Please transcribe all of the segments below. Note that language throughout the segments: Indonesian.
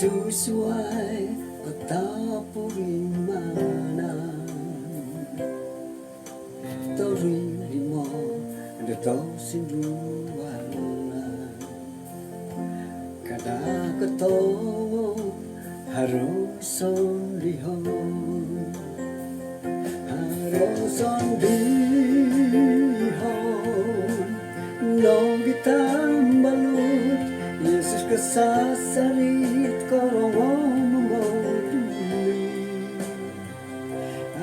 Sesuai katapulimanan Tori mo Ando tau sindualan Kada ketemu Haruson lihon Haruson lihon No gitambalut Yesus kesasarit korong memoduli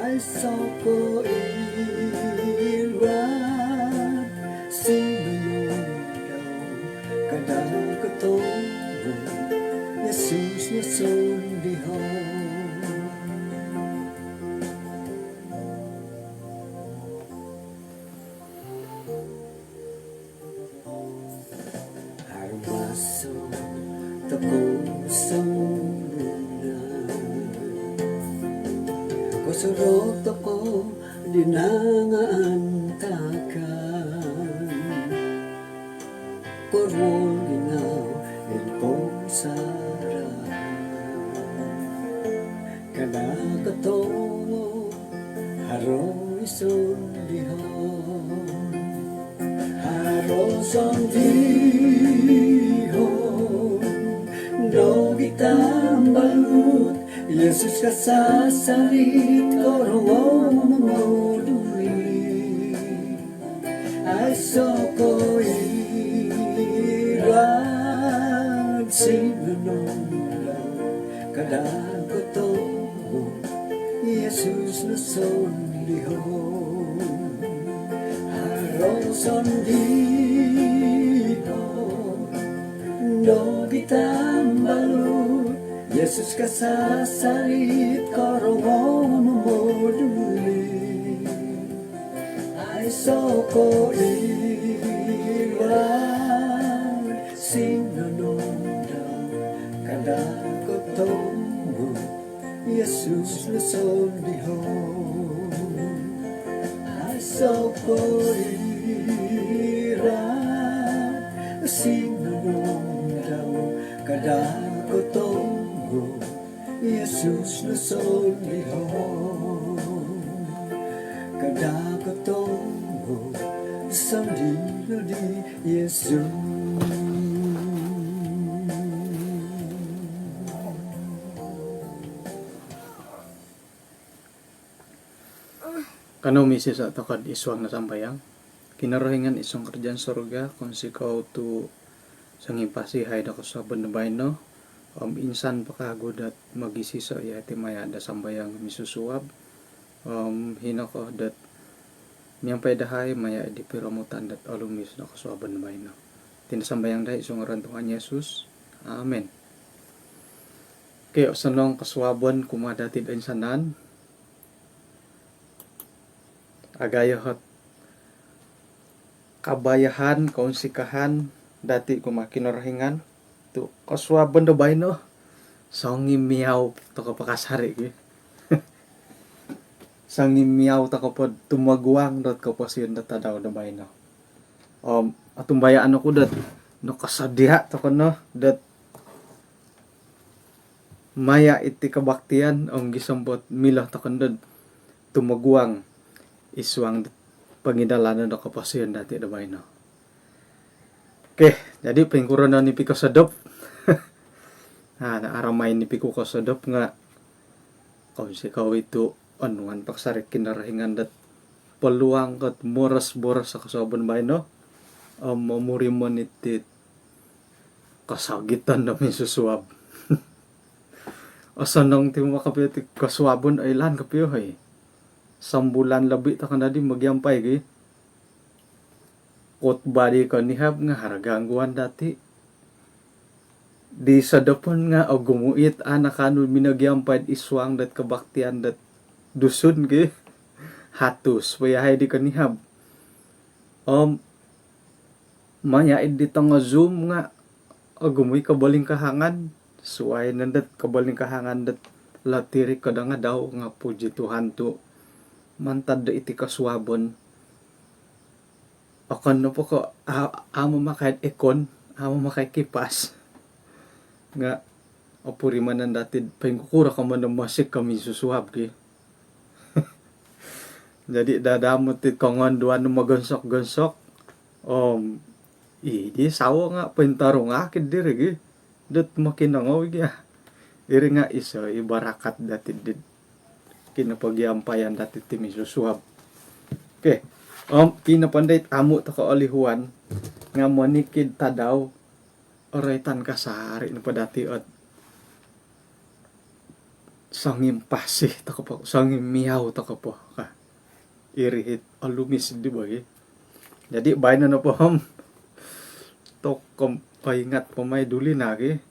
Ay soko irat sinunod kadang ketemu Yesus nasundihon Masuk teko sempurna Ko suruh teko dinangantakan Ko ruang ginaw ilpong sarang Kada ketemu haroy sundihon Haroy sundihon Do gitambalut Yesus kasasalit korong memoduli Ay soko iran sinunod kadang ketemu Yesus nasundihon Harong sondihon Do gitambalut Yesus kasasarit korong memoduli Ay soko iran sinunod kadang ketemu Yesus nasundihon Ay soko iran sinunod kadang ketemu Yesus nasundihon kadang ketemu sandino di Yesus Kano misis at takad iswang na sambayang kinarahingan isong kerjaan surga kung si kau tu sangipasihay da kasabon na bayno insan pakagod at magisisa ya timaya da sambayang misusuwab hinako dat miyang paydahay maya di piramutan dat alumis na kasabon na bayno tinasambayang da isong rantungan Yesus. Amen. Kaya sanong kaswabon kumadatid insanan agayahot kabayahan kaonsikahan dati kumakinarahingan tu kaswabon do bayno sangi miyaw to kapakasari ki sangi miyaw to kapod tumagwang dot kapasyon dat tadaw do bayno atumbayaan ako dat no kasadya to kono dat maya iti kabaktian ang gisambot milah to kondod tumagwang iswang pangidalanan do kapasyon dati do bayno. Okay, jadi pengkuran ni piko sadop. Naaramay ni piko ko sadop nga kung si kau itu anuan paksarik kinarahingan dat peluang kat moras-boras sa kasabon bayno mamurimon iti kasagitan na may susuwab. Asanong ti makapiti kaswabon ay lan kapiyo hay. Sambulan labi ta kanadi magyampay gi. Kot body ko nihab nga haragangguan dati. Di sa dapon nga o gumuit anakano minagyampay iswang dat kabaktian dat dusun gi. Hatus payahay di kanihab. Mayaid di tengah Zoom nga agumoy kabaling kahangan suay nandat kabaling kahangan dat latiri kada nga daw nga puji Tuhan to mantad da iti kaswabon akan no po ko amo makait ekon amo makait kipas nga opuri manan dati pengkukura ka man masik kami susuhab ki jadi dadamot ti kongon duan magonsok-gonsok di sawo nga pentarong akid diri gi dat makinangaw gi iri nga iso ibarakat dati dit kinapagyampayan dati ti misusuhab. Okay. Kinapanday amo ta kaalihuan nga manikid ta daw oraytan kasari na pa dati at sangim pasih ta po sangim miyaw ta po ka irihit alumis di ba jadi bayan na po to paingat pamay duli nagi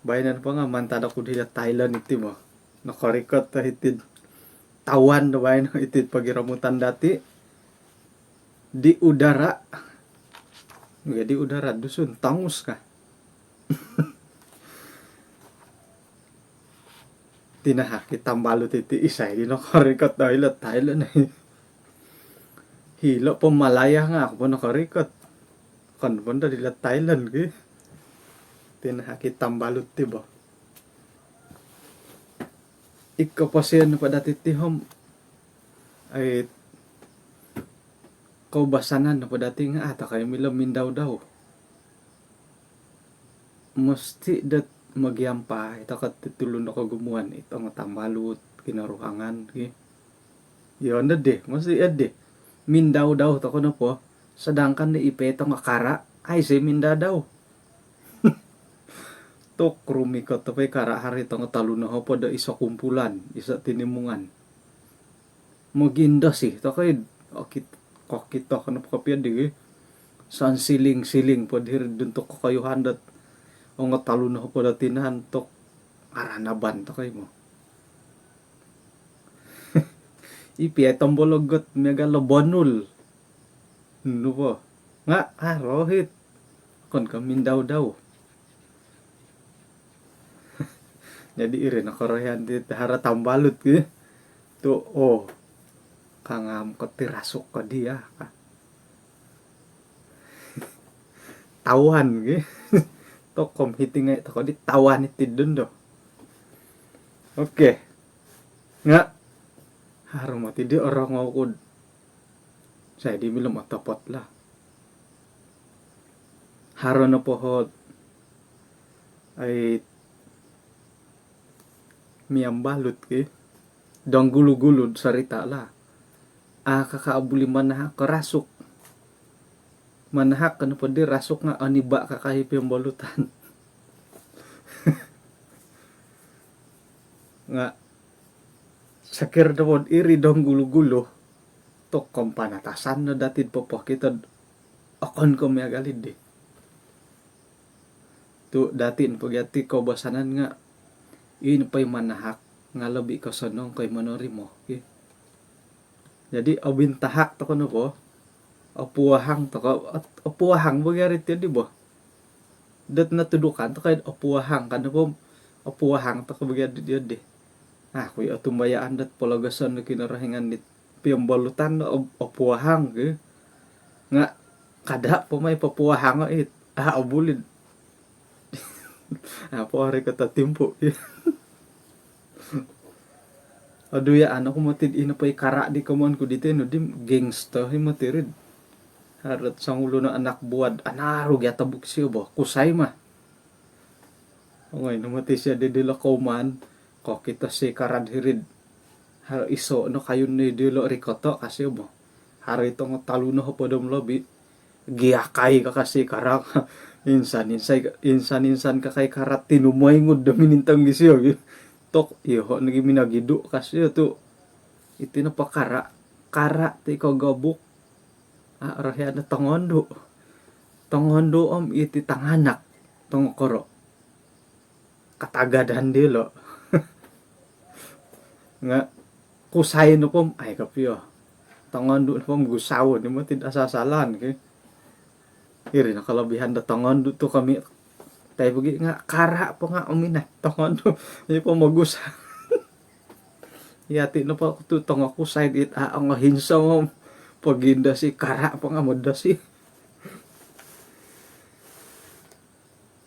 bayan pa nga mantada ko dila Thailand iti mo nakarikot ta hitid tawan na bayan itid pagiramutan dati di udara di udara dusun tangus ka tinahakit tambalot iti isay di nakarikot dahil Thailand hilo pamalaya nga ako po nakarikot kan banda di Thailand ki tinahakit tambalot ti ba ikapasiyan pa dati ti hom ay kaubasanan na pa dati nga ata kayo milamin daw musti dat magyampa ita kat titulon na kagumuan ito nga tambalot kinaruhangan ki yun na de musti ade mindaw daw to ko na po sadangkan ni ipeto nga kara ay si minda daw tok rumikot tapay kara hari to nga talo na ho po da isa kumpulan isa tinimungan maginda si to kay kakita ka na po kapyan di saan siling po diri dun to kakayuhan dat o nga talo na ho po da tinahan tok aranaban to kay mo ipietong bologot mega lobonul no po nga rohit kon kamin daw jadi iri nakarayan di hara tambalot ki to kangam ko tirasok ka dia ka tawan ki to kom hiting to ko di tawan iti dun do okay nga harum mati di orang ngawkod saya di milam atapot lah haro na pohod ay miyambalot ki dong gulugulod sarita la kakaabuli manahak karasok manahak ano pa di rasok nga aniba kakahip yung balutan nga sakir daw iri dong gulo-gulo to kompanatasan na datid po kita akon ko may agalid di to datin pagyati ko basanan nga in pa'y manahak nga labi ka sanong kay manori mo okay? Jadi abintahak to ko no po apuahang to ko at apuahang bagyarit yun di ba dat natudukan to kay apuahang kan po apuahang to ko bagyarit yun di kuy atumbayaan dat palagasan na kinarahingan nit piyambalutan na apuahang okay? Nga kada po may papuahang it abulid pare ka tatimpo aduya ano ko matid ina pa'y kara di kamuan ko dito no dim gangsta matirid harat sang ulo na anak buwad anarog yata buksiyo ba kusay ma ngayon namati siya didila kauman ko kita si karad hirid har iso no kayo ni dilo rikoto kasi ba hari itong taluno ho podom lobi giyakay ka kasi karak insan ka kay karat tinumay ngud daminintang gisyo tok iho nagi minagidu kasi to iti na pakara kara ti ko gabuk rahya na tangondo iti tanganak tongkoro katagadan dilo nga kusay no pom ay kapyo tangondo no pom gusawo ni mo tid asasalan kay Iri na kalabihan da tongon do to kami tayo bagi nga kara po nga uminat tongon do hindi po magusa. Yati na po to tong ako side it ang hinsa mo paginda si kara po nga moda si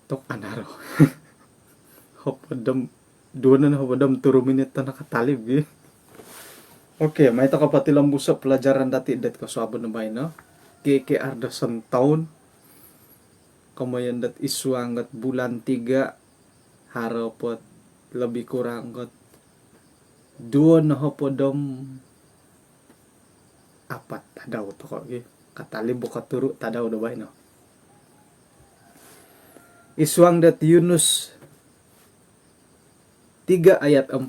tok anaro. Hopadam doon na hopadam 2 minute na nakatalib eh. Okay, may ito kapatilang busa pelajaran dati dat ko sabon na bay no. KKR da taon. Kamayan dat iswangat bulan 3 harapot lebih kurang got 2 na hopadam 4 tadaw to ko eh. Katalib buka turu tadaw da bay no. Iswang dat Yunus 3 ayat 4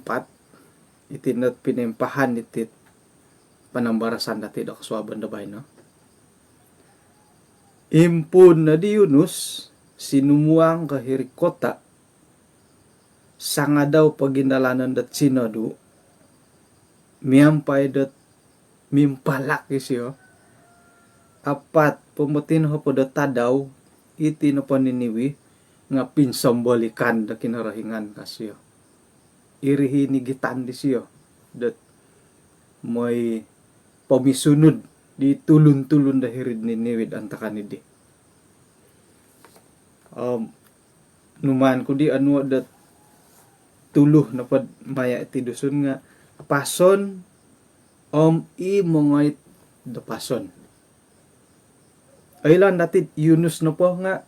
itinat pinempahan itit panambarasan dati da kaswaban da bay no. Impun na di Yunus sinumuang kahiri kota sanga daw pagindalanan dat sinadu miampay dat mimpalak isyo 4 pumutin ho po dat tadaw iti no paniniwi nga pinsambolikan da kinarahingan kasyo irihi ni gitan di siyo dat may pamisunod di tulun-tulun da hirid ni niwid antakan di numan ko di anu dat tuluh na pad maya iti dusun nga pason i mongait da pason aylan dati Yunus na po nga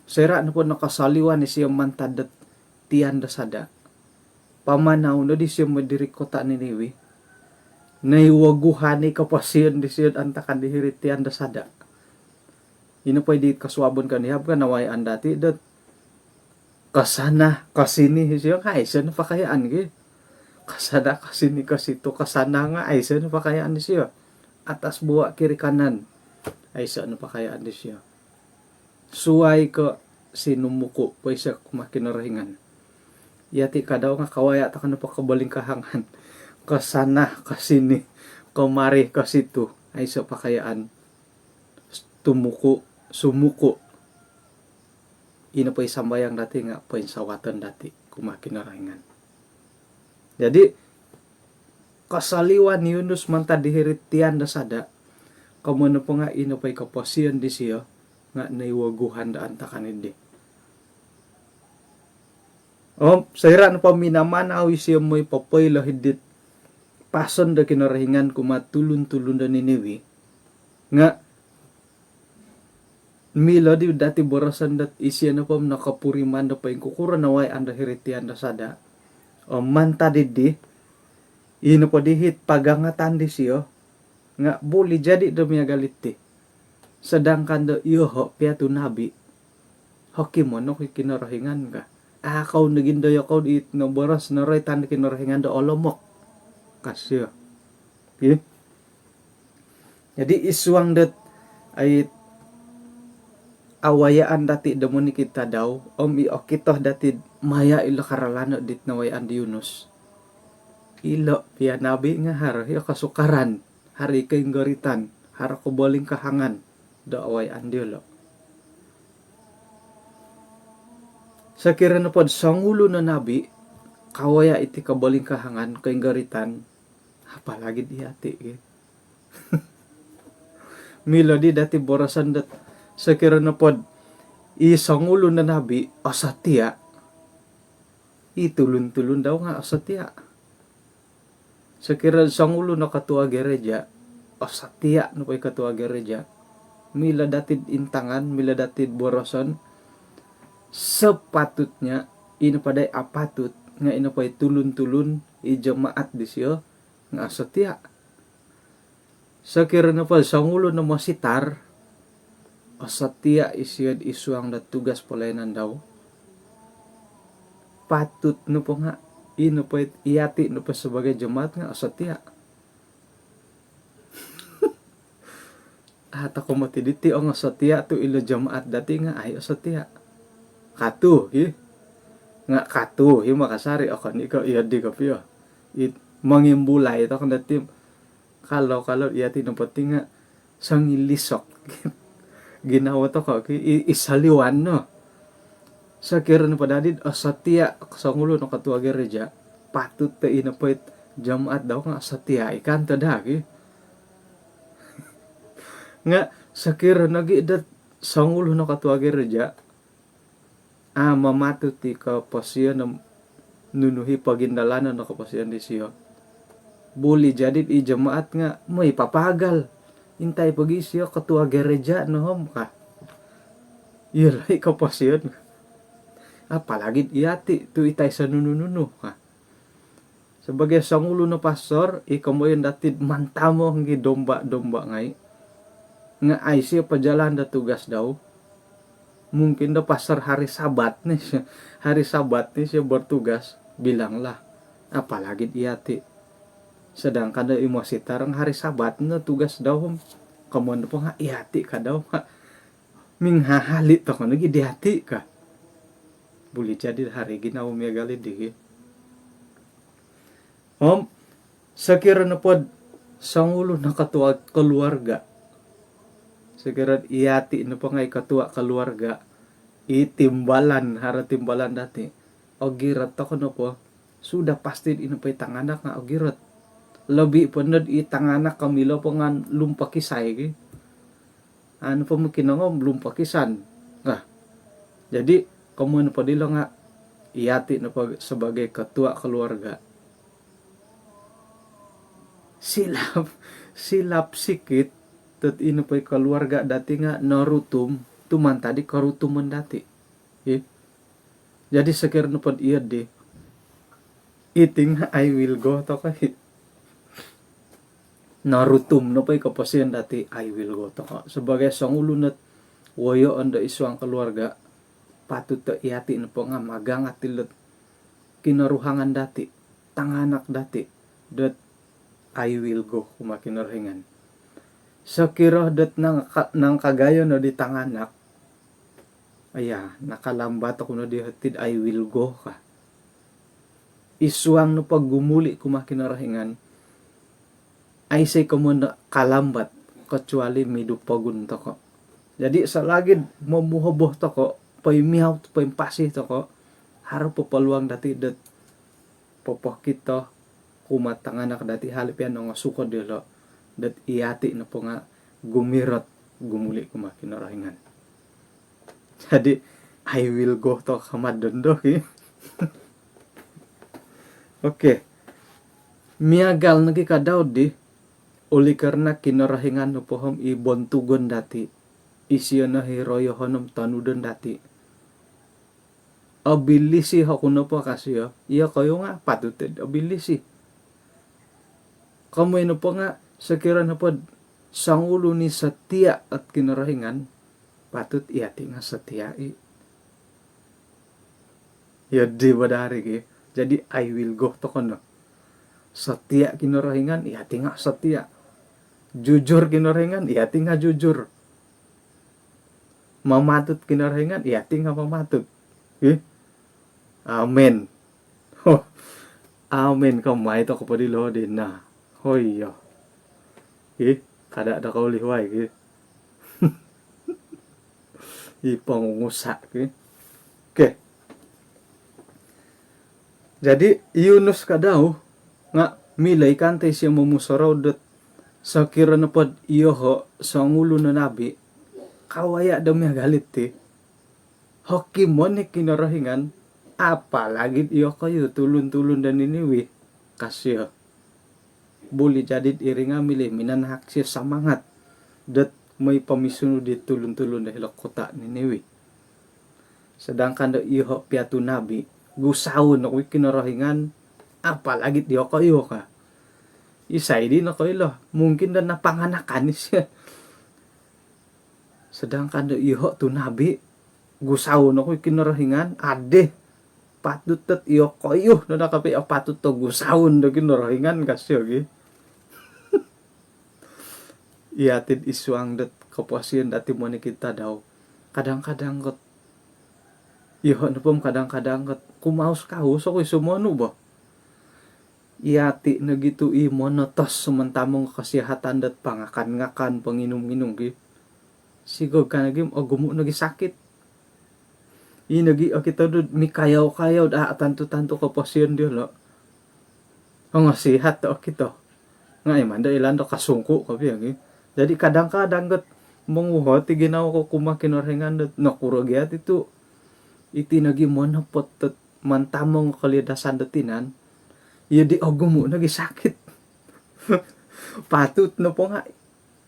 sera na po nakasaliwan ni siya mantad dat tiyan da sada pamanaw na di siya madiri kota ni Niwi naiwaguhan ni kapasiyan di siya antakan di hiritian da sada ino pa di kaswabon kanihab ka nawayan dati dat kasana kasini siya ay siya na pakayaan ki kasana kasini kasito kasana nga ay siya na pakayaan di siya atas buwa kiri kanan ay siya na pakayaan di siya suway ka sinumuko pa siya kumakinarahingan yati ka daw nga kawaya ta ka na pakabaling kahangan kasana kasini kamari kasito ay sa pakayaan sumuko ina pa isambayang dati nga painsawatan dati kumakinarahingan jadi kasaliwan ni Yunus manta dihiritian da sada kamano pa nga ina pa kapasiyan di siya nga naiwaguhan da antakan hindi sayra na pa minamanaw siya mo'y papay lahidit pason da kinarahingan kumatulun-tulun da Niniwi nga mila di dati borasan dat isya na pa nakapuriman da pa yung kukura na way anda hiritian da sada manta di ino pa dihit pagangatan di siya nga buli jadi da miya galiti sedangkan da iyoho piatu nabi hakimo no kinarahingan ka akaw naging dayo akaw di no boras na ray tanda kinarahingan da olomok kasyo okay? Jadi iswang dat ay awayaan dati damon kita daw i okitoh dati maya ilo karalano dit nawayaan di Yunus ilo piya nabi nga har yo kasukaran hari kay garitan har ko boling kahangan da awayaan di lo sakira na pod sangulo na nabi kawaya iti kaboling kahangan kay garitan apalagi di hati eh. Mila di dati borasan dat sakira na pod isangulo na nabi asatya itulun-tulun daw nga asatya sakira sangulo na katua gereja asatya no pay katua gereja mila dati intangan mila dati borasan sepatutnya ino paday apatut nga ino pay tulun-tulun ijamaat di siya nga asatya sakira na pal sangulo na masitar asatya isyad isuang na tugas palayanan daw patut no po nga ino pa iyati no pa sebagai jemaat nga asatya at ako matiditi ang asatya to ilo jemaat dati nga ay asatya katu nga katu makasari ako ni ka iyadi ka piyo mangimbulay ito kung dati kalau iya tinapati nga sangilisok ginawa to ko isaliwan no. Sakira no padadid satia sangulo no katua gereja patut te inapait jamaat daw nga satia ikan tadagi nga sakira nagidat sangulo no katua gereja mamatut ti kapasiyan na nunuhi pagindalanan no kapasiyan di siya buli jadi i jamaat nga may papagal intay pagi siya katua gereja no hom ka yun kapasiyan apalagi iyati tu itay sa nunununo ha. Sebagai sangulo na pastor ikamoy datid mantamo ngi domba-domba ngay nga ay siya pajalan da tugas daw mungkin da pastor hari sabat nih siya bertugas bilanglah apalagi iyati sedangkan da imo sitarang hari sabat na tugas daw kamu po nga iyati ka daw minghahalit to kono gi diati ka boleh jadi hari ginaw mi galit di sekira na pod sangulo na katua keluarga sekira iyati na pa ngay katua keluarga itimbalan hara timbalan dati ogirat to kono po sudah pasti inapay tanganak nga ogirat lebih penod itanganak kamilo po nga lumpakisay gi ano po makinangom lumpakisan nga jadi kamu na padila nga iyati na pag sebagai ketua keluarga silap sikit tet ino pay keluarga dati nga narutum tuman tadi karutuman dati jadi sekir na pad iya di iting I will go to kahit narutum na pay kapasiyan dati I will go to ka sebagai sangulo na wayo anda isuang keluarga patut to iyati na po nga magang at tilat kinaruhangan dati tanganak dati that I will go kumakinarhingan sakira dat nang kagayo no di tanganak nakalambat ako no di hatid I will go ka isuang no paggumuli kumakinarhingan ay say kamuna kalambat kecuali midupagun to ko jadi salagid mamuhaboh to ko paimihaw paimpasih to ko harap papaluang dati dat popoh kita kumatanganak dati halip yan nga sukod dilo dat iyati na po nga gumirot gumuli kumakinarahingan jadi I will go to kamadondok okay miagal nagi kadaw di uli karena kinarahingan no pohom ibontugon dati isiyo na hiroyo honom tanudon dati abilisi hakuno po kasi iya kayo nga patuted abilisi kamu ino po nga sekira na po sangulo ni satia at kinarahingan patut iyati nga satia di badari jadi I will go to kono satia kinarahingan iyati nga satia jujur kinarahingan iyati nga jujur mamatut kinarahingan iyati nga mamatut amen amen kamay to kapadilo din na hoy kada ada kau liway ipangungusak okay jadi Yunus kadaw nga milay kantay siya mamusaraw dat sakira na pod iyo sangulo na nabi kawaya daw may galit hoki mo ni kinarahingan apalagi iyo kayo tulun-tulun dan iniwi kasya boleh jadi iringa milih minanhak siya samangat dat may pamisunod di tulun-tulun dahil kota niniwi sedangkan da iyo piatu nabi gusawon ako kinarahingan apalagi iyo kayo ka isay di na kayo mungkin dan napanganakan siya sedangkan da iyo tu nabi gusawon ako kinarahingan ade patut tet iyo kayo na nakapi patut to gusawon da kinarahingan kasyo iatid isuang dat kapasiyan dati mo ni kita daw kadang-kadang kat iyo na pom kadang-kadang kat kumaus kaus ako sumano ba iati na gitu monotos sementamong kasihatan dat pangakan-ngakan panginum-inum sigog ka nagim o gumo nagi sakit. Nagi o kita do mikayaw-kayaw da tanto-tanto ko posyon dio lo. Ang sihat to kita. Nga iman da ilan do kasungko ka biyang. Jadi kadang-kadang gat manguho ti ginaw ko kumakinorhengan dat nakurogiat itu iti nagi monopot mantamong kalidasan datinan. Iya di ogumo nagi sakit. Patut na po nga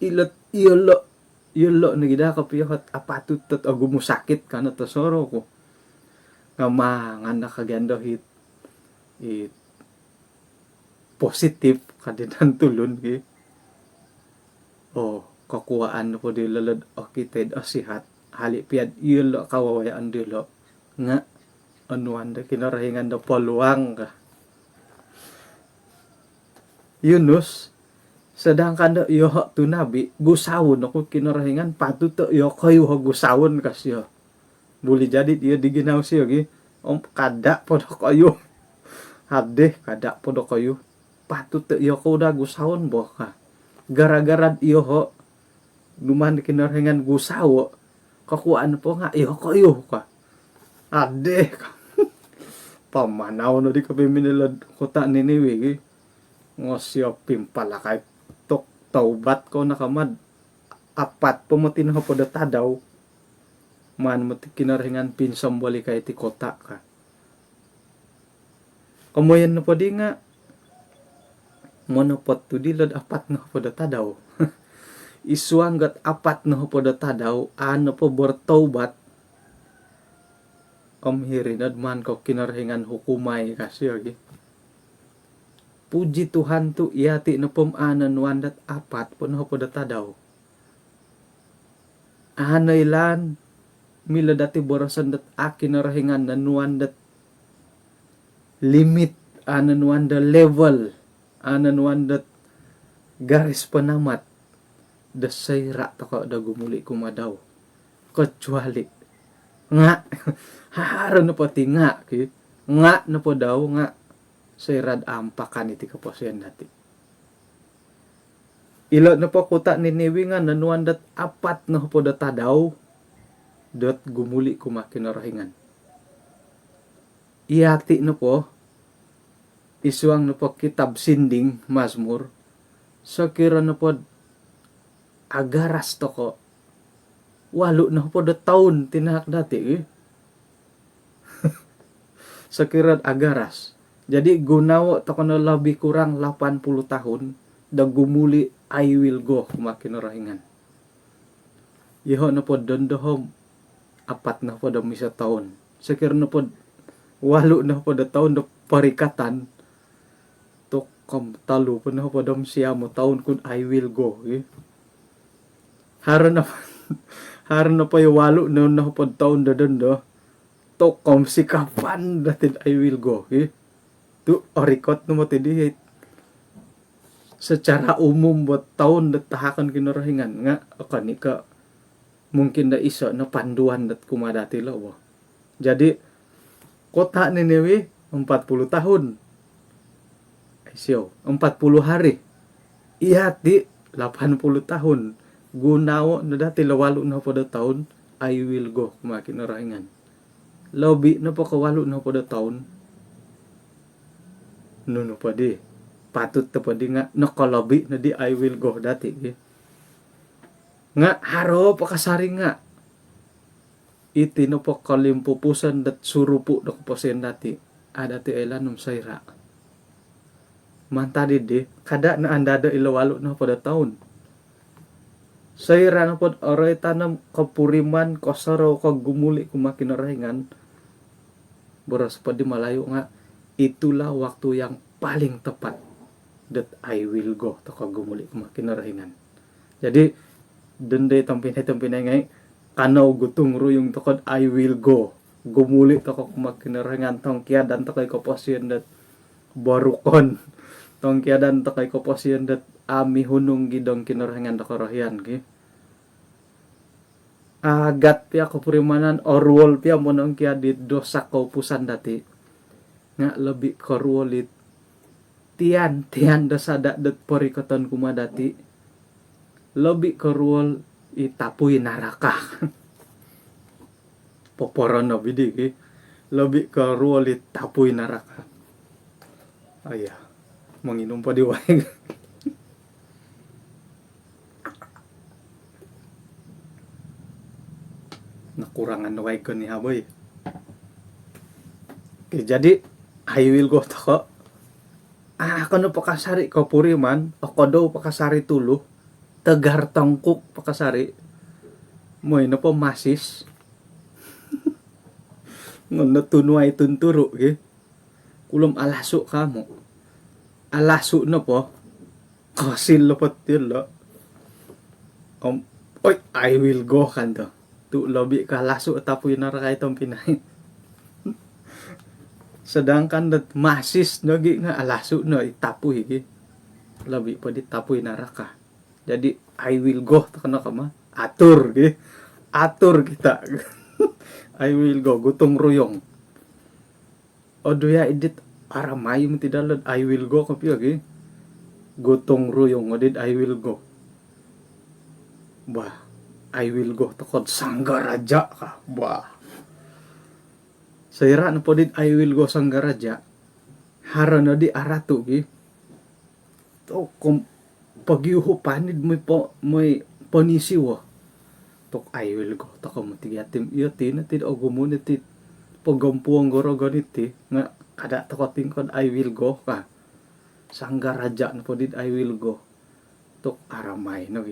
ilot iyolo nagida ka piyot apatut tat ogumo sakit kana to soro ko. Nga manganda kagando it positif kadinan tulon ki. Oh, kakuhaan po di lalad o kited o sihat. Hali piad iyolo kawawayaan dilo. Nga anuan da kinarahingan da paluang ka. Yunus, sedangkan da iyo tu nabi, gusawon ako kinarahingan, patut to iyo kayo gusawon kasyo. Boleh jadi dia diginaw siya, kada po do kayo. Hadeh, kada po do kayo. Patut to iyo ko da gusawon bo ka. Gara-gara iyo duman kinarahingan gusawo, kakuan po nga, iyo kayo ka. Hadeh ka. Pamanaw no di kami minilad kota Niniwe, ngosyo pimpalakay tok taubat ko nakamad apat pumatin ho po datadaw man mo kinarhingan pinsam bali kay ti kota ka kamoyan no po di nga monopot to dilad apat no po datadaw isuanggat apat no po datadaw ano po bortaubat hirinad man ko kinarhingan hukumay kasi okay? Puji Tuhan tu iati na pumanan wandat apat po na po datadaw. Anaylan mila dati borasan dat akin na rahingan na nuandat limit anan wanda level anan wandat garis panamat dasayra tako da gumuli kumadaw. Kecuali nga haro na pati nga na po daw nga sayrad ampakan iti kaposyan dati. Ilo na po kuta Niniwe nga nanuan dat apat na po datadaw dot gumuli kumakinarahingan. Iati na po isuang na po kitab sinding Mazmur so kira na po agaras to ko walo na po taon tinahak dati so kira agaras. Jadi gunawa to kono labi kurang 80 tahun da gumuli I will go kumakinarahingan. Iho na po dondohom apat na po da misa taon. Sakir na po walo na po da taon da parikatan to kom talo po na po da siya mo taon kun I will go. Haro na po yung walo na po taon da dondo to kom sikapan datin I will go. Tu orikot no mo tidihit secara umum buat tahun dat tahakan kinarahingan nga akani ka mungkin da iso na panduan dat kumadati lo. Jadi kota Niniwe 40 tahun. Isyo 40 hari. Iati 80 tahun. Gunawo na dati lawalo na po da taon I will go kumakinarahingan. Lobi na po kawalo na po da taon nuno pa di patut ta pa di nga nakalabi na di I will go dati nga haro pakasari nga iti no po kalimpupusan dat surupo da kupasen dati adati ay lanum sayra mantadi di kada na andada ilawalo na pada taon sayra na po oray tanam kapuriman kasaraw kagumuli kumakinarahingan boras pa di malayo nga itulah waktu yang paling tepat that I will go to kagumuli kumakinarahingan. Jadi dende tampinay ngay kanaw gutung ruyong tokod I will go gumuli to kumakinarahingan tong kiadan to kay koposyon dat barukon tong kiadan to kay koposyon dat ami hunong gidong kinarahingan to karahian ki agat pia kapurimanan orwol pia monong kiadit dosa kaupusan dati nga lebih korwolit tian dasada dat porikoton kumadati lebih korwol itapuy naraka. Poporon na bidig lebih ke ruolit tapuy naraka. Ayah, menginum pa di wae. Nakurangan wae ko ni haboy. Oke, jadi I will go toko. Kono pakasari ko puri man, o kodo pakasari tuluh, tegar tongkuk pakasari. Moy no po masis. Ngono tunuay tunturo kulum alasu kamu. Alasu no po. Kasil lo patil lo. Oy, I will go kan to. Tu lobi ka lasu tapuy naraka itong pinahin. Sedangkan masis nogi nga alasu no itapuy lebih pa ditapuy naraka. Jadi I will go takana kama atur atur kita. I will go gutong ruyong. Odo ya edit aramay mo tidalad I will go kapyo gutong ruyong odid I will go. Bah, I will go takod Sanggaraja ka. Bah. Sayra na po din I will go Sanggaraja. Hara na di aratu to kung pagyuho panid may panisiwa. Tok I will go. Tako mo tigatim iyo tinatid o gumunit pagampuang gorogoniti nga kada tako tingkod I will go ka. Sanggaraja na po din I will go. Tok aramay no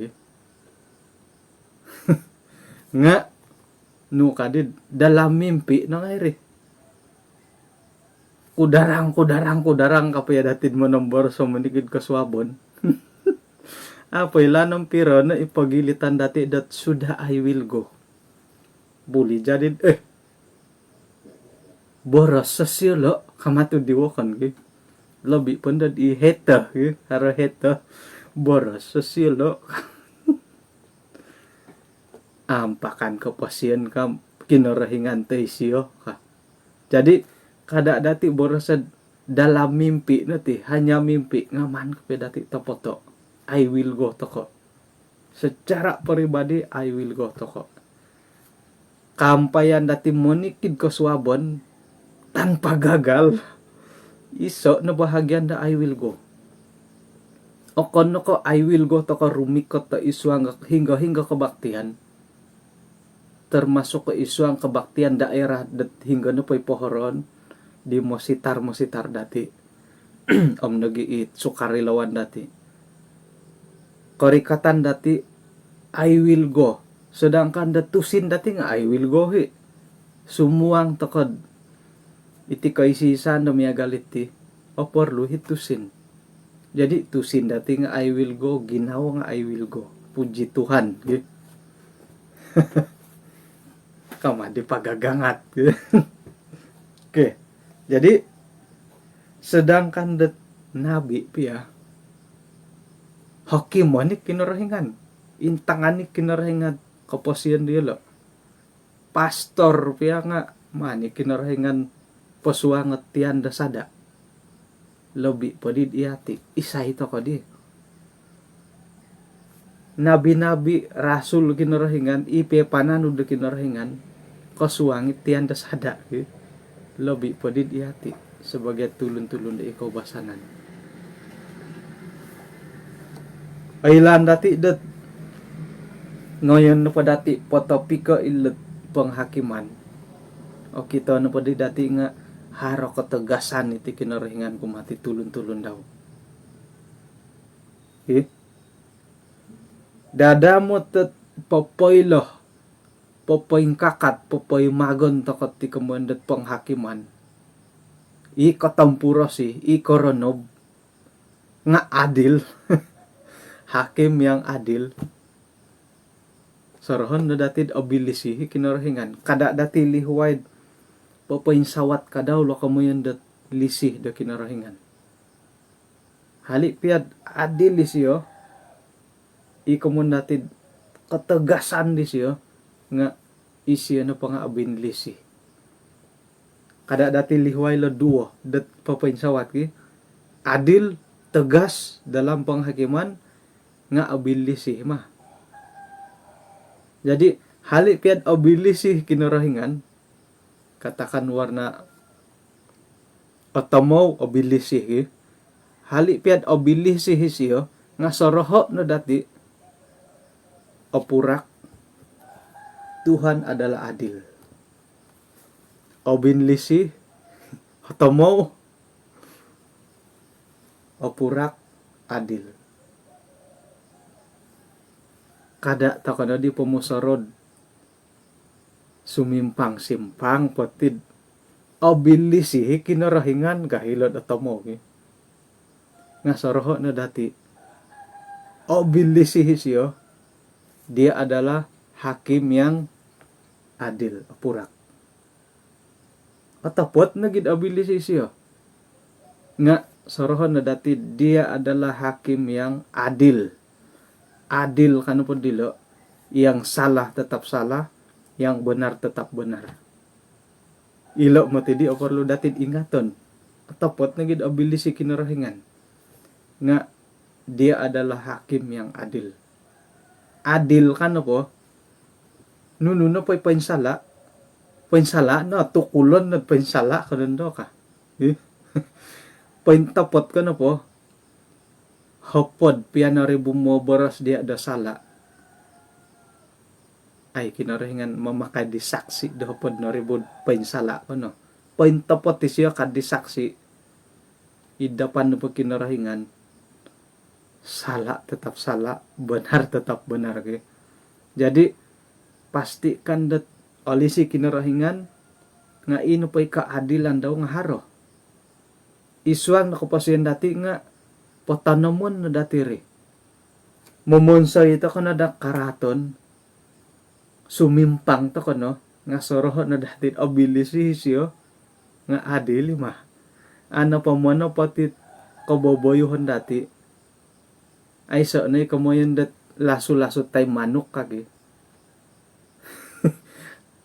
nga no kadid dalam mimpi na ngairi. Kudarang kapaya datid mo nombor so manikid kaswabon. Apoy lanong piro na ipagilitan dati dat sudah I will go. Buli jadid boros sa silo kamatu diwakan Labi pandad i heta hara heta boros sa silo. Ampakan ka pasien ka kinarahingan tayo siyo ka. Jadi kada dati borosad dalam mimpi nati hanya mimpi ngaman ka dati topoto I will go toko. Secara pribadi I will go toko. Kampayan dati monikid ko swabon tanpa gagal. Iso na bahagian da I will go. O kono ko I will go toko rumikot ta iswang hingga kebaktian. Termasuk ke isuang kebaktian daerah hingga na po'y pohoron di mositar dati. Om nagiit sukarilawan dati. Korikatan dati I will go. Sedangkan datusin dati nga I will go Sumuang tokod. Iti kaisisan na miya galit opor luhit tusin. Jadi tusin dati nga I will go. Ginawa nga I will go. Puji Tuhan. Kama di pagagangat. Oke. Jadi sedangkan nabi pia hakim manik kinarahingan. Intanganik kinarahingan kaposian dia lo. Pastor pia nga manik kinarahingan pasuangat tian dasada. Lobi padid iati. Isa ito ko di. Nabi-nabi rasul kinarahingan ipe pananud kinarahingan kasuangit tian dasada lobi padid iati sebagai tulun-tulun di ikaw basanan. Ailan dati det ngayon na pa dati potopika ilet penghakiman. O kita na pa dati nga haro ketegasan iti kinarahingan kumati tulun-tulun daw. Dada mo tet popoylo popoy kakat, popoy magon takot ti kemandat penghakiman. I katampuro i koronob nga adil. Hakim yang adil. Sorohon na datid abilisi kinarahingan. Kada dati lihuwaid popoy sawat kadaw lo kamuyan dat lisih da kinarahingan. Hali piad adil siyo. I kamun datid ketegasan di siyo nga isi ano pa nga abinlisi. Kada dati lihuay lo duo dat papinsawat adil tegas dalam penghakiman nga abinlisi mah. Jadi halik piad obili sih kinarahingan, katakan warna otomo obili sih, halik piad obili sih siyo ngasoroho no dati opurak Tuhan adalah adil. Obin lisi otomo opurak adil. Kada takana di pemusorod sumimpang simpang potid obili sih kinarahingan kahilod otomo ngasoroho na dati obili sih siyo dia adalah hakim yang adil purak atapot na gid obili sih siyo nga soroho na dati dia adalah hakim yang adil. Adil kan po dilo, yang salah tetap salah, yang benar tetap benar. Ilo mo tidi o perlu datin ingaton. Atapot na gid obili si kinarahingan nga dia adalah hakim yang adil. Adil kan po nuno po painsala no tukulon na painsala kanundo ka. Paintapot ka na po hopod pianari bumoboros dia ada sala ay kinarahingan mamakai disaksi do hopod no ribud painsala ko no paintapot siya kad disaksi idapan no po kinarahingan sala tetap sala benar tetap benar ke. Jadi pastikan dat olisi kinarahingan nga ino pa'y kaadilan daw nga haro isuang nakapasyan dati nga potanomon na dati ri. Mumunso ito ko na da karaton. Sumimpang to ko no. Nga soroho na dati abilisi siyo. Nga adil mah. Ano pa mo no pati kaboboyohon dati. Ay so na kamoyon dat laso-laso tay manok kagi.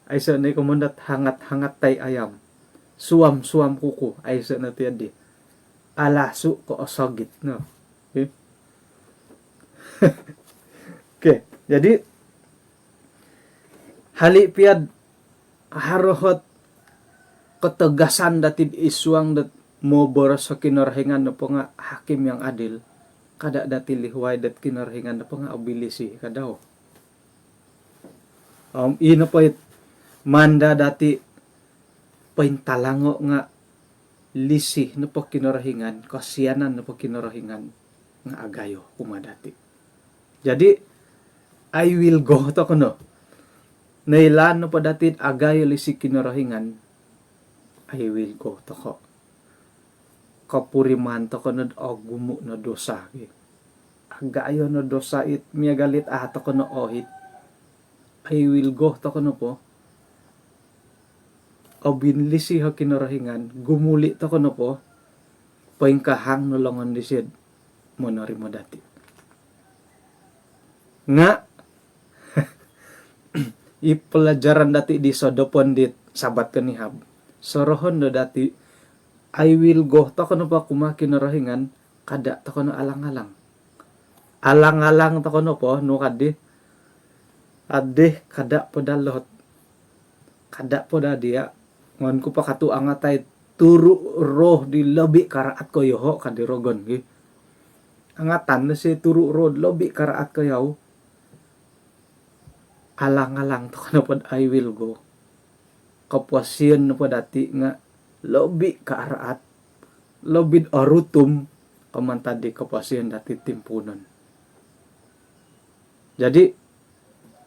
Ay so na kamoyon dat hangat-hangat tay ayam. Suam-suam kuku. Ay so na tiyadi. Alasu ko osogit no. Okay, jadi halik piad harohot ketegasan datid isuang dat mo boros sa kinarahingan na po nga hakim yang adil kada dati lihuay dat kinarahingan na po nga abilisi kadaw. Ino po it manda dati paintalango nga lisi no po kinarahingan, kasiyanan no po kinarahingan nga agayo kumadati. Jadi I will go to kuno. Nailan no po dati agayo lisi kinarahingan, I will go to ko. Kapuriman to kuno gumu no dosa. Agayo no dosa it miyagalit ato kuno ohit. I will go to kuno po. O binlisi ha kinarahingan, gumuli to kono po, paingkahang nolongan disid, monori mo dati. Nga, ipelajaran dati di sodopon dit sabat kanihab. Sorohon do dati, I will go to kono po kumakinarahingan, kada to kono alang-alang. Alang-alang to kono po, no kadi, ade kada po dalot, kada po da dia, ngon ko pa katu angatay turu roh di lobi karaat ko yoho kadirogon gi. Angatan na si turu roh lobi karaat ko yaw. Alang-alang to kana pod I will go. Kapuasyon na po dati nga lobi karaat. Lobid arutum kamantadi kapuasyon dati timpunon. Jadi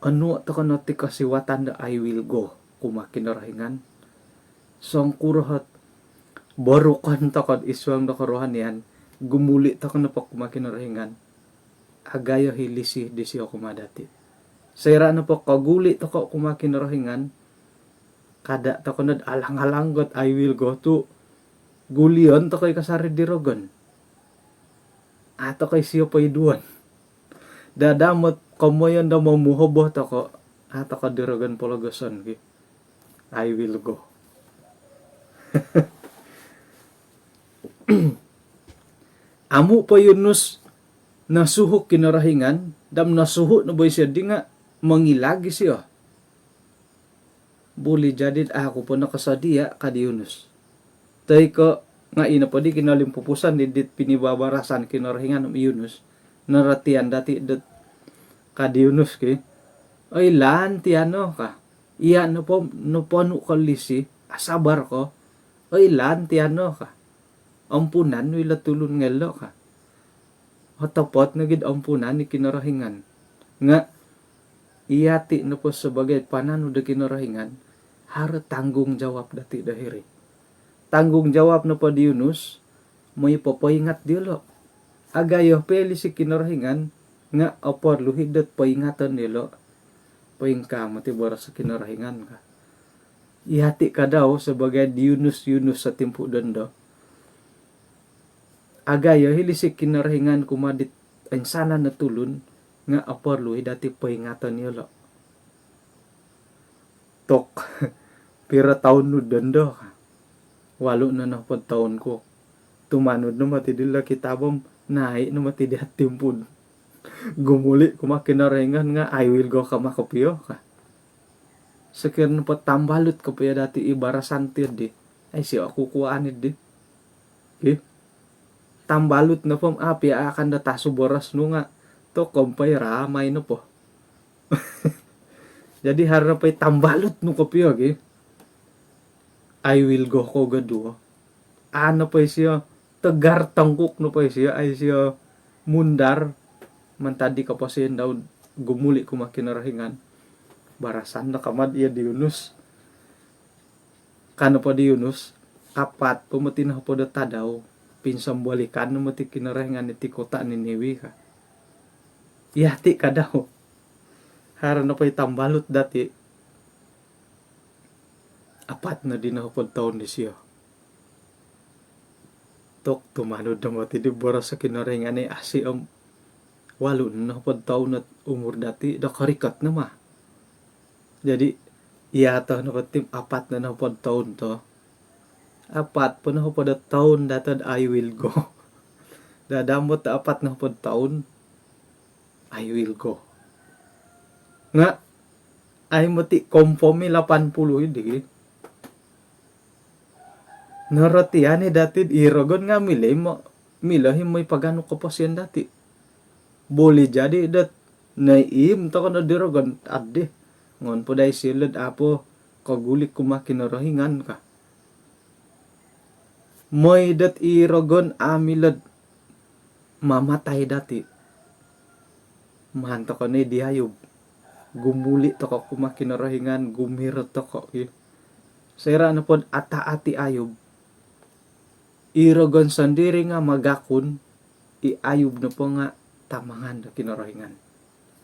ano to kana ti kasiwatan da I will go kumakinarahingan. Song kurohat borukan takod iswang na karuhan yan gumuli takon na po kumakinarahingan agayo hilisi di siya kumadati sayra na po kaguli tako kumakinarahingan kada takon na alang-alanggot I will go to gulion takoy kasari dirogon ato kay siya paiduan dadamot komoyon da mamuhoboh tako ato ka dirogon pologoson I will go. Amu pa yunus nasuhuk kinarahingan dam nasuhuk na boy siya di nga mangilagi siya. Boleh jadi ako po nakasadia kadi Yunus. Tay ko nga ina pa di kinalimpupusan di dit pinibabarasan kinarahingan ng Yunus. Naratian dati dat kadi Yunus ki. Ay lan ti ano ka. Iya no po no kalisi asabar ko. Ay lan ti ano ka. Ampunan wila tulun ngelo ka. Hatapot na gid ampunan ni kinarahingan. Nga iyati no po sebagai pananu de kinarahingan. Hara tanggung jawab dati dahiri. Tanggung jawab no po di Yunus. May papaingat dilo. Agayo peli si kinarahingan. Nga apor luhidat paingatan dilo. Paingka mati bara sa kinarahingan ka. Ihati ka daw sebagai Yunus sa timpu dondo. Agayo hilisik kinarahingan kumadit ang sana natulun nga aparluhi dati paingatan nila. Tok, pira taon no dondo ka. Walo na napad taon ko. Tumanod na matidila kitabam nahi na matidihat timpun. Gumuli kumakinaringan nga I will go ka makapiyo ka. Sakir na patambalot ka pa dati ibarasan di. Ay siya ako kuwaanid di. Okay? Tambalot na pong api akan dataso boras no nga. To kompay ramay no po. Jadi harapay tambalot no kapiyo okay? I will go ko gaduo. Ano pa siya? Tegar tangkuk no pa siya. Ay siya mundar. Mantadi ka pa siya daw gumuli kumakinarahingan. Barasan na kamad iya di Yunus. Kano pa di Yunus? Apat pumati na po data daw. Pinsam balikan na mati kinarahingan iti kota ni Niwi ka. Iyati ka daw. Hara na pa'y tambalot dati. Apat na din ako taon ni siya. Tok tumanod na mati di bara sa kinarahingan ni asi walo na ako taon at umur dati. Dakarikat na ma. Jadi iyata na patim apat na ako taon to. Apat po na ako taon datad I will go. Dadamot na apat na ako taon. I will go. Nga, ay mati kompomi 80 hindi. Naratiyan dati iragon nga milahin mo'y pagano ko pa siyan dati. Boleh jadi dat naim to ka na diragon adde. Ngon po dahil silad apo kagulik kumakinarahingan ka. Mo'y dat iragon amilad mamatay dati. Mahanto ko na dihayob. Gumuli to ka kumakinarahingan, gumirot to ka. Sira na po ata-ati ayob. Iragon sandiri nga magakon, iayob na po nga tamangan na kinarahingan.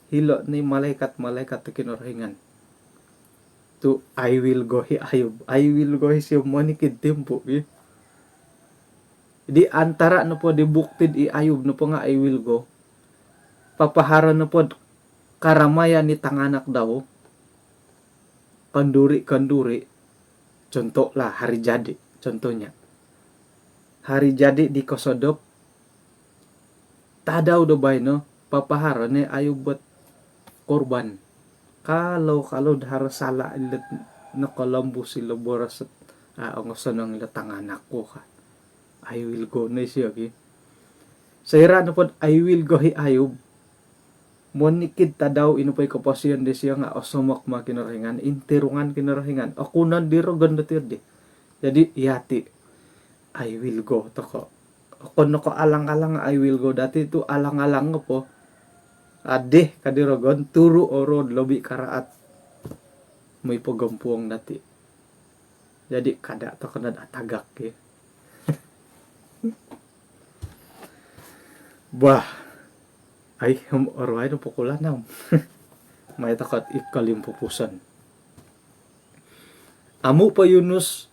Hilo ni malaikat na kinarahingan. To I will go hi ayob. I will go hi siya manikid tempo. Di antara na po di buktid iayob na po nga I will go. Papahara na po karamayan ni tanganak daw. Kanduri. Contoh lah hari jadi. Contohnya. Hari jadi di Kosodop. Tadaw do bay no. Papahara ni ayo buat korban. Kalau harus salah ilit na kalambo sila boras at ang sanang ila tanganak ko ka. I will go na siya okay. Sayra na po I will go hi ayob. Monikid ta daw inupay kapasyan de siya nga osumak makinarahingan, intirungan kinarahingan. Ako na dirogan datir di. Jadi yati I will go to ko. Ako no ko alang-alang I will go dati itu alang-alang nga po. Ade kadirogon turu orod lobi karaat. May pagampuang dati. Jadi kada to kana atagak eh. Bah. Ay, orway no pukula na. May takat ikalimpupusan. Amo pa Yunus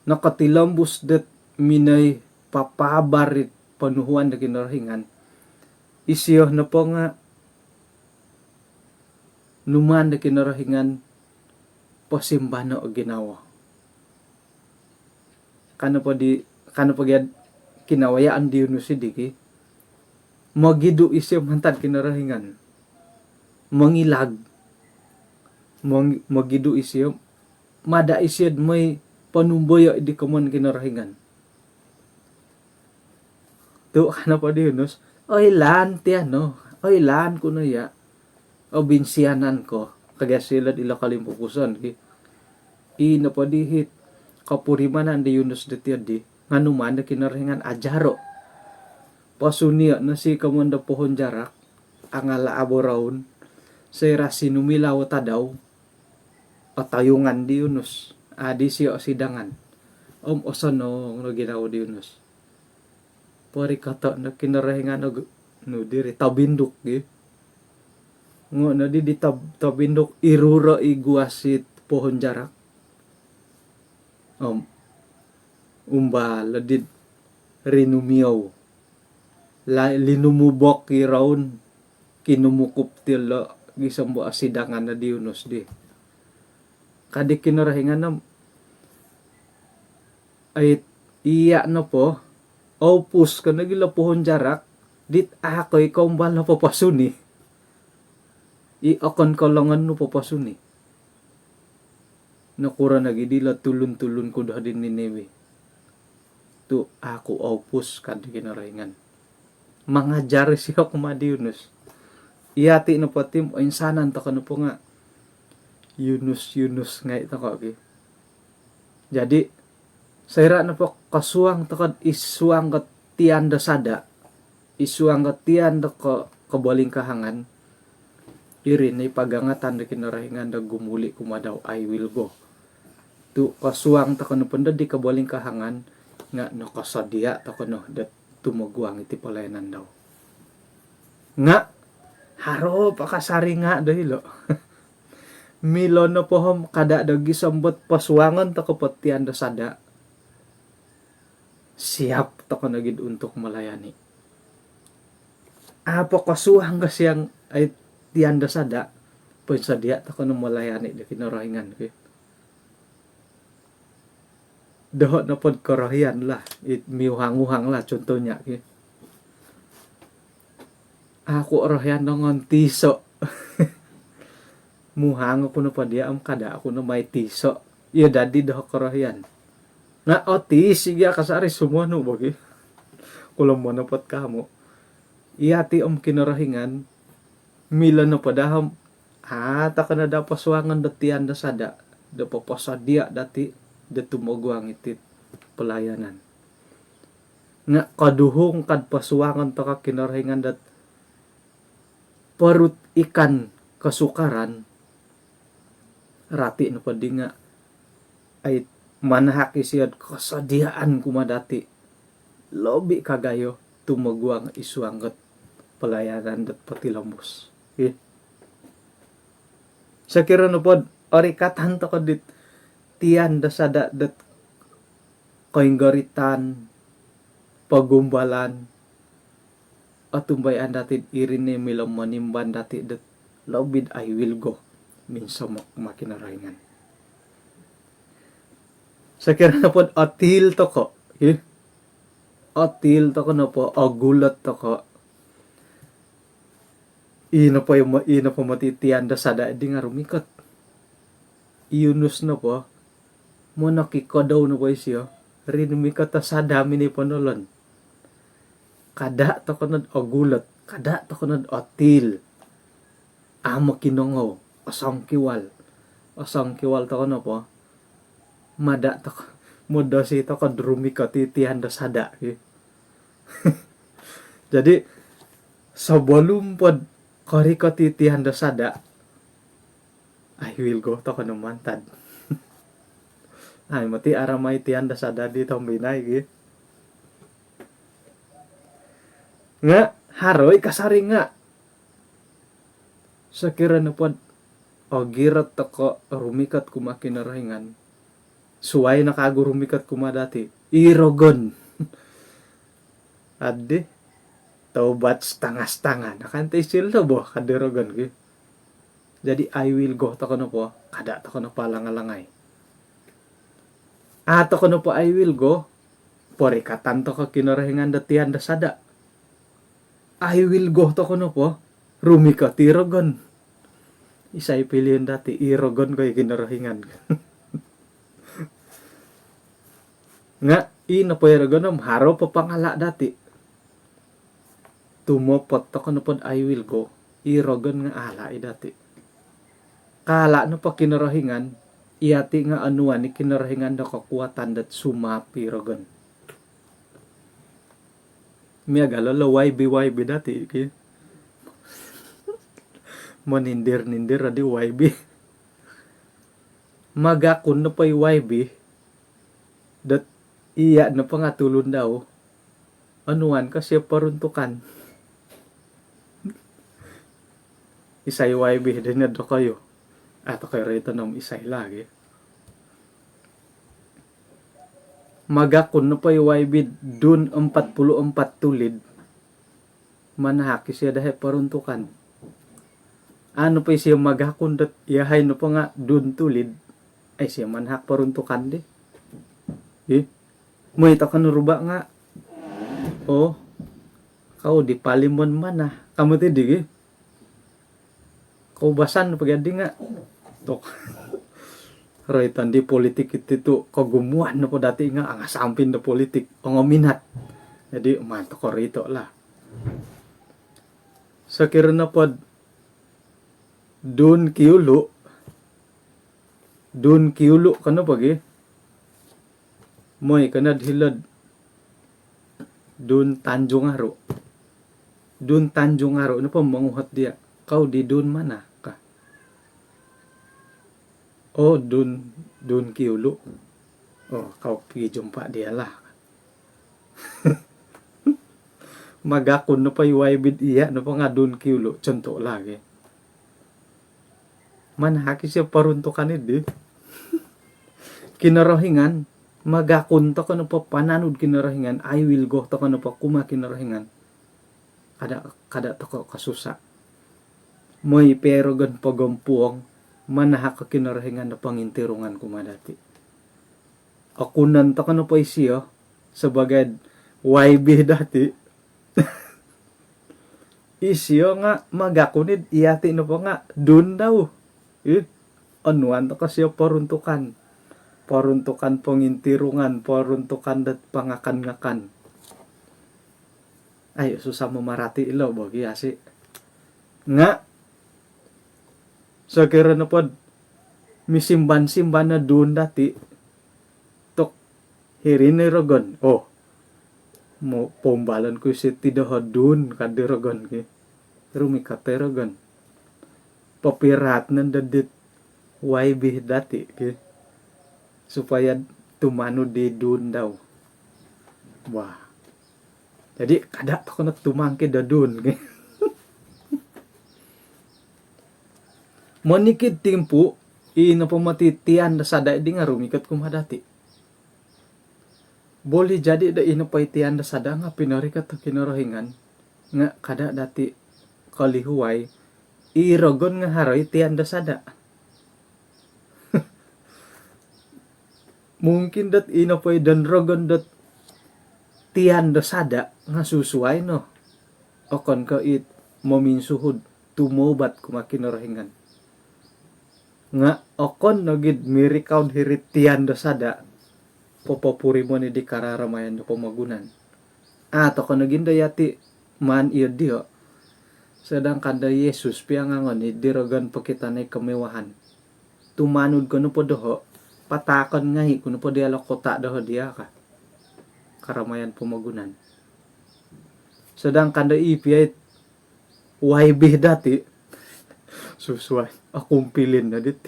nakatilambus det minay papabarit panuhuan na kinarahingan. Isiyo na po nga numan na kinarahingan pasimba na o ginawa. Kano pa kinawayaan di Yunus diki. Magidu isyo mantan kinarahingan. mangilag magidu isyo mada isyad may panumboyo di kaman kinarahingan. Tu kana pa di Yunus, oy lan tiano, oy lan kuno ya, o binsianan ko, kagaya sila ila kalimpukusan, ina pa di hit, kapurimanan di Yunus di tiadi, nganuman na kinarahingan ajaro, pasunia na si kamanda pohon jarak, ang ala aboraun, sa rasinumilaw tadaw, patayungan di Yunus, adi siya sidangan, osan no ginawa di Yunus. Pari kata na kinarahingan no diri tabindok gi ngo na di tabindok irura iguasit pohon jarak umbala di rinumiyaw linumubok iraun kinumukup tila gisambo asidangan na di Yunus di kadi kinarahingan na ay iya na po opus ka nagila pohon jarak dit ako'y kaumbala papasuni iakon kalangan no papasuni nakura nagidila tulun-tulun ko dah din ni Newe tu ako opus kadi kinarahingan mangajar siya kumadi Yunus iyati na patim o insanan ta kano po nga Yunus nga ito ko okay? Jadi sayra na po kasuang takad isuang ka tianda sada isuang ka tianda ka kabaling kahangan irin ay pagangatan na kinarahingan na gumuli kumadaw I will go tu kasuang takano panda di kabaling kahangan nga nakasadya takano dat tumagwang iti palayanan daw nga haro pakasari nga dahilo milon na pohom kada dagi sambot pasuangan takapot tianda sada siap to ka nagid untuk malayani. Apo kasuhang ka siyang ay tianda sada, pwede sa diya to ka nung malayani di kinarahingan. Dahot na pod karahian lah, miuhang-uhang lah, contohnya. Ako arahian na ngon tiso. Muhang ako na pa diya, kada ako na may tiso. Iya dadi dahot karahian. Nga otis siya kasari sumuano bagi kulang mo na pat kamo iyati kinarahingan mila na padaham taka na da paswangan datian da sada da papasadya dati da tumagwang iti pelayanan nga kaduhong kad paswangan taka kinarahingan dat parut ikan kasukaran rati na padi nga ay manahaki siya kasadiaan kumadati lobi kagayo tumagwang isuanggat pelayanan dat patilambos sa kira na pod orikatan to kadit tiyan da sada dat koinggaritan pagumbalan at tumbayan dati irin ni milam manimban dati dat lobid I will go minsa makinarahingan sa kira na po, atil to ko. Atil to ko na po, agulat to ko. Ina po matitiyan da sada, di nga rumikat. Yunus na po, mo nakikadaw na po siya, rinumikat ta sada, mini panolon. Kada to ko na agulat, kada to ko na atil. Amo kinongaw, asang kiwal to ko na po, mada to moda si to ka drumi ka titihan da sada jadi sa walumpod kari ka titihan da sada I will go to ka numantad ay mati aramay tihan da sada di tombinay nga haroy kasari nga sa kira na pod girat to ka rumikat kumakinarahingan suway nakagurumikat kumadati irogon adi taubat tangas-tangan nakantay sila bo kadirogon jadi I will go to kono po kada to kono palangalangay ato kono po I will go pori katanto ka kinarahingan datian da sada I will go to kono po rumika tirogon isay pilihan dati irogon ko kinarahingan. Nga ina po irogon haro pa pangala dati. Tumopot to kono pod I will go. Irogon nga ala dati. Kala no pa kinarahingan, iyati nga anuan ni kinarahingan na kakuwatan dat sumapi rogon. Miyagalo YB dati kaya. Manindir-nindir adi YB. Magakon na pa YB dat iya na pa nga tulon daw anuan kasi paruntukan. Isay YB din na do kayo. Ato kayo rito ng isay lagi. Magakon na pa YB dun 44 tulid. Manahaki siya dahil paruntukan. Ano pa siya magakon dat yahay no pa nga dun tulid. Ay siya manhak paruntukan di. May ito ka naruba nga. Kau di palimon mana. Kamu tidi kau basan pagadi nga. Tok. Raitan di politik itu kagumuan na po dati nga ang asampin na politik. Ang minat. Jadi manto ko rito lah. Sa kira na po dun kiulo kana pagi moy kana hilad dun Tanjung Aro na po manguhat dia kau di dun mana ka dun kiulo kau pergi jumpa dia lah. Magakon na pa iwaibid iya na pa nga dun kiulo contoh lagi manhaki siya paruntukan di kinarahingan magakon to kano pa pananud kinarahingan I will go to kano pa kuma kinarahingan kada to ko kasusa moy pero gan pagampuang manahak kinarahingan na pangintirungan kumadati akunan to kano pa siya sebagai YB dati isyo nga magakunid iyati no pa nga dun daw anuan to kasi paruntukan pangintirungan paruntukan dat pangakan-ngakan ay susah memarati ilo bagi asi nga sa kira na pod misimban-simban na dun dati tok hirin ni rogon mo pombalan ko si tidaho dun kadirogon ki rumikate rogon papirat nan dadit YB dati ki supaya tumano di dun daw wah jadi kada to kono tumangke da dun ki monikid timpu ina pamatitian da sada di nga rumikat kumadati boleh jadi da ina paitian da sada nga pinarikat to kinarahingan nga kada dati kalihuway irogon nga haroy tiyan da sada. Mungkin dat ina pa'y dan rogon dat tiyan da sada nga susuay no. Okon ka maminsuhod tumobat kumakinarahingan. Nga okon no gid mirikaw hirit tiyan da sada popopuri mo ni di kararamayan da pamagunan. Ato ko naging dayati man iyo diyo. Sedangkan da Yesus piangangon dirogan pakitanay kemewahan. Tumanod ko no po doho, patakon ngahi ko no po dialog kota doho dia ka. Karamayan pumagunan. Sedangkan da IPI YB dati, susuay, akong pilin na dit.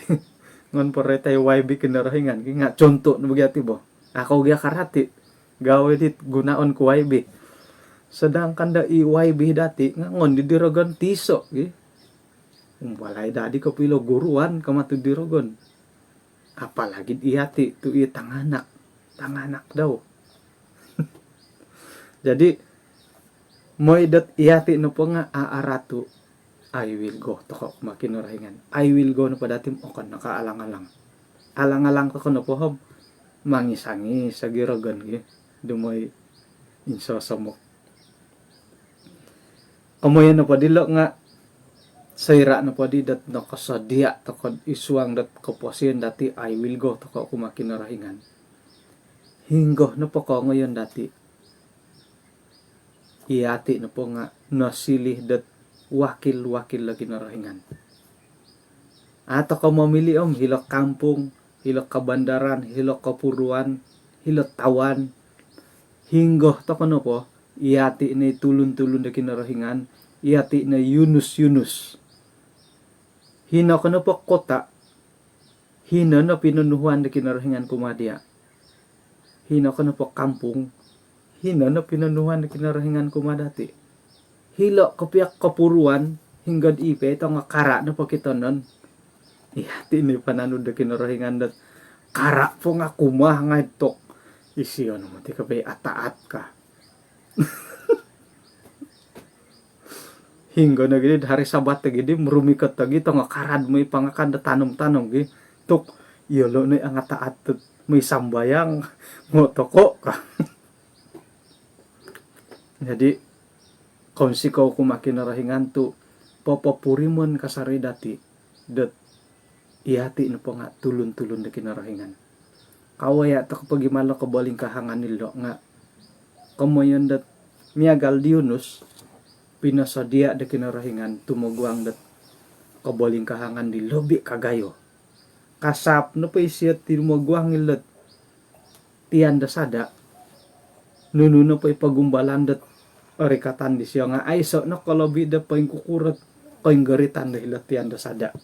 Ngon po rin tayo YB kinarahingan. Kaya nga, conto na magyati bo. Ako gaya karati, gawe dit, gunaon ko YB. Sedangkan da YB dati ngon di dirogon tiso walay dadi ko pilo guruan kamatu dirogon apalagi iyati tu tanganak daw. Jadi moy dat iyati no po nga aaratu I will go toko makinurahingan I will go no pa dati okon nakaalang-alang ko no po hob mangisangi sa girogon dumoy insosamok. Amoyan na pa dilo nga Saira na po di dat nakasadia takod isuang dat kaposian dati I will go tako kumakinarahingan. Hinggo na po ko ngayon dati. Iati na po nga nasilih dat wakil-wakil lagi narahingan. Ato ko mamili hilok kampung, hilok kabandaran, hilok kapuruan, hilok tawan. Hinggo to no po, iati na tulun-tulun na kinarahingan, iati na Yunus. Hina ko na po kota, hina na pinunuhan na kinarahingan kumadya. Hina ko na po kampung, hina na pinunuhan na kinarahingan kumadati. Hilo kapiak kapuruan, hinggad ipe, ito nga kara na po kita nun. Iati na pananud na kinarahingan dat kara po nga kumah nga itok. Isiyo naman, di ka ba ataat ka. Hingga na gini, hari sabat na gini, marumikat na gini, nga karad mo ipangakan na tanong-tanong gini. Tok, yolo na ang ataat, may sambayang, ngotoko ka. Jadi, kung sikaw kumakinarahingan to, papapurimon kasari dati, dat iati na po nga tulun-tulun na kinarahingan. Kawaya ta kapag imala ko baling kahangan nilo nga kamayon dat miagal di Yunus pinasadia da kinarahingan tumugwang dat kabaling kahangan di lobi kagayo kasap no pa isiyat tumugwang ilat tiyan da sada nuno no pa ipagumbalan dat arikatan di siya nga ay so no kalobi da pa kukurat kaing garitan da ilat tiyan da sada.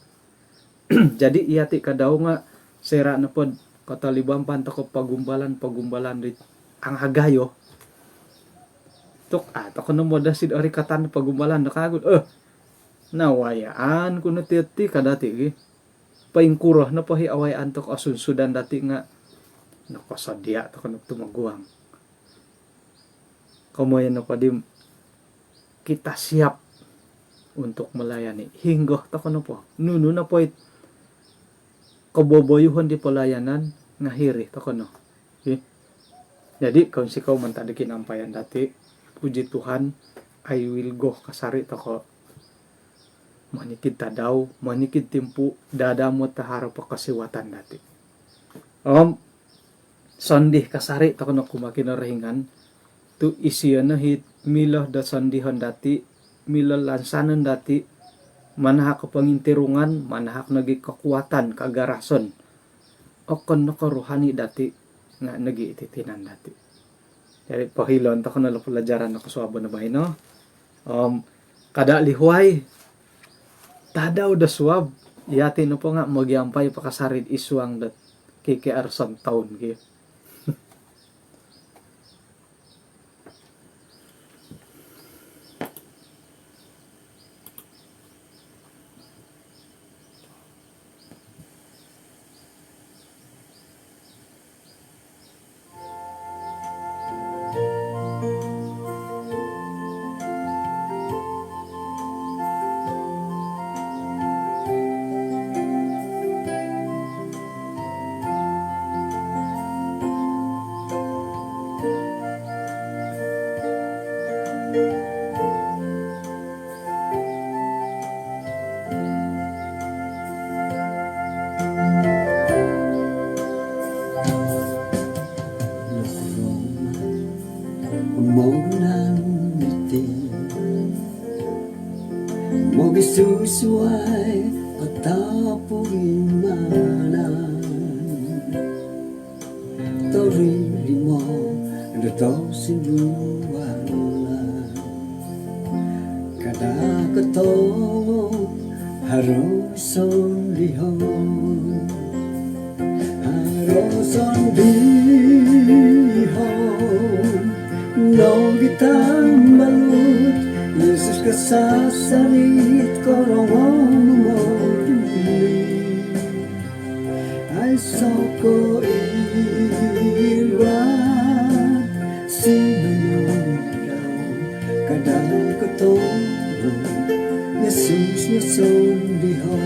Jadi iati kadaw nga sera na pod katalibang pantako pagumbalan di ang hagayo tok ako na mo dasid arikatan pagumbalan nakagod nawayaan kuno ti kadati paingkuroh na pahi awayaan tok asunsudan dati nga nakasadya to kuno tumaguang kamoyan na padim kita siap untuk melayani hinggo to kuno po nuno na po kaboboyuhon di pelayanan ngahiri to kono. Okay? Jadi kung sikaw man tadi kinampayan dati, puji Tuhan, I will go kasari to ko. Manikid tadaw, manikid timpu, dadamot taharo pa kasiwatan dati. Sandih kasari to kono kumakinarahingan, tu isiya na hit milah da sandihon dati, milah lansanan dati, manahak kapangintirungan, manahak nagi kekuatan, kagarason. O kon nakaruhani dati, nga nagi ititinan dati. Jadi pahilon, tako na pelajaran na kasuabo na bahay, no? Kada lihuay, tadaw da suwab, iyati no po nga, magyampay pakasarid isuang dat kikiarsan taon, kaya. Magsusuay katapong imanan Torili mo Dato sinuwalan Kada katong haroson lihon Haroson lihon No kitang balut Yesus kasasarit korong mo ay soko irat sinunod daw kadang katong Yesus na sondihon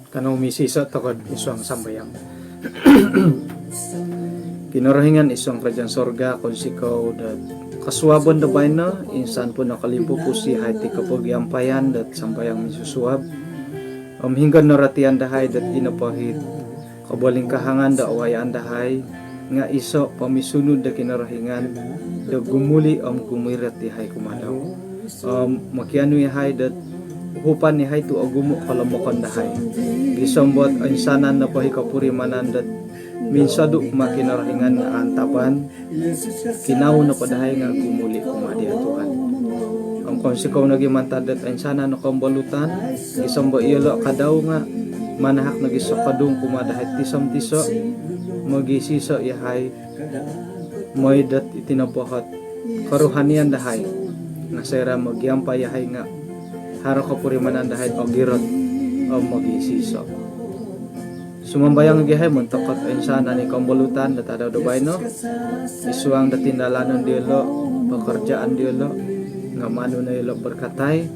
Kanong misisa takod isuang sambayang. Kinorohingan isong kerajaan sorga kung sikaw dat kasuwaban da bay no insan po nakalimpo po si haiti kapagyampayan dat sambayang misusuwab hinggan naratian dahay dat ginapahit kabaling kahangan da awayan dahay nga iso pamisunod da kinorohingan da gumuli gumirat dihay kumadaw makiano yahay dat uhupan ni hay tu agumo kalamokan dahay gisombot insanan na pahikapurimanan dat minsado makinarahingan nga antapan kinaw na padahay nga gumuli kumadi Tuhan ang konsikaw nagimantadat ang sana na kambalutan isang ba ilo kadaw nga manahak nagisokadong kumadahay tisam-tiso magisiso yahay moy dat itinabuhat karuhanian dahay nga sera magyampa yahay nga haro kapurimanan dahay o girot o magisiso sumambayang gihay mo takot ay sana ni kambalutan dat adaw dubay no isuang datindalanon dilo pekerjaan dilo nga mano na ilo berkatay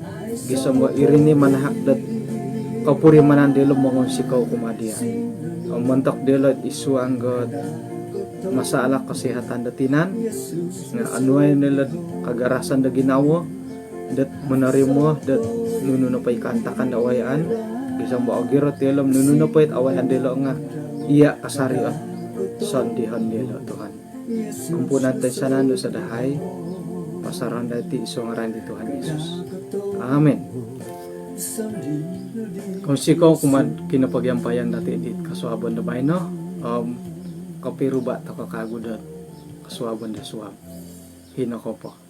gisombo irini manahak dat kapurimanan dilo mongon sikaw kumadia ang mantok dilo isuang god masalah kesehatan datinan nga anuay nila kagarasan da ginawo dat menarimo dat nuno na pay kantakan dawayaan isang bao girot dilo nuno na pay awayan dilo nga iya kasariot sondihan dilo Tuhan kumpunan tayo sanando sa dahay pasaran dati isong aran di Tuhan Yesus Amen. Kung sikaw kumad kinapagyampayan dati dit kasuaban da bay no kapiruba ta kakagudat kasuaban da suwab hino ko po